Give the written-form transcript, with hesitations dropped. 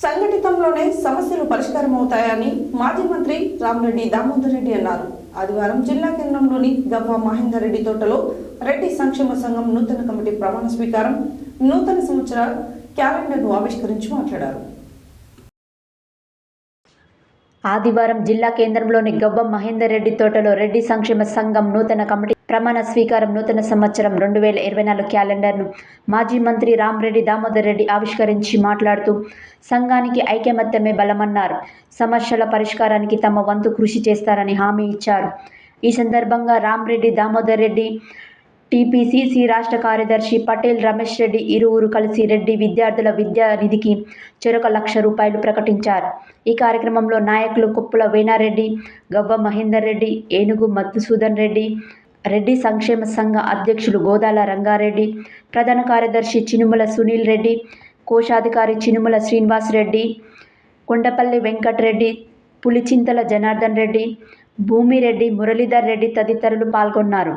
సంఘటితంలోనే సమస్యలు పరిష్కారమవుతాయని మాజీ మంత్రి రామిరెడ్డి దామోదర్ రెడ్డి అన్నారు. ఆదివారం జిల్లా కేంద్రంలోని గవ్వ మహేందర్ రెడ్డి తోటలో రెడ్డి సంక్షేమ సంఘం నూతన కమిటీ ప్రమాణ స్వీకారం, నూతన సంవత్సర క్యాలెండర్ను ఆవిష్కరించి మాట్లాడారు. ఆదివారం జిల్లా కేంద్రంలోని గవ్వ మహేందర్ రెడ్డి తోటలో రెడ్డి సంక్షేమ సంఘం నూతన కమిటీ ప్రమాణ స్వీకారం, నూతన సంవత్సరం 2024 క్యాలెండర్ను మాజీ మంత్రి రామిరెడ్డి దామోదర్ రెడ్డి ఆవిష్కరించి మాట్లాడుతూ సంఘానికి ఐకమత్యమే బలమన్నారు. సమస్యల పరిష్కారానికి తమ వంతు కృషి చేస్తారని హామీ ఇచ్చారు. ఈ సందర్భంగా రామిరెడ్డి దామోదర్ రెడ్డి, టీపీసీసీ రాష్ట్ర కార్యదర్శి పటేల్ రమేష్ రెడ్డి ఇరువురు కలిసి రెడ్డి విద్యార్థుల విద్యా నిధికి చెరొక ₹1,00,000 ప్రకటించారు. ఈ కార్యక్రమంలో నాయకులు కొప్పుల వేణారెడ్డి, గవ్వ మహేందర్ రెడ్డి, ఏనుగు మధుసూదన్ రెడ్డి, రెడ్డి సంక్షేమ సంఘ అధ్యక్షులు గోదాల రంగారెడ్డి, ప్రధాన కార్యదర్శి చినుమల సునీల్ రెడ్డి, కోశాధికారి చినుమల శ్రీనివాస్ రెడ్డి, కొండపల్లి వెంకట్ రెడ్డి, పులిచింతల జనార్దన్ రెడ్డి, భూమిరెడ్డి, మురళీధర్ రెడ్డి తదితరులు పాల్గొన్నారు.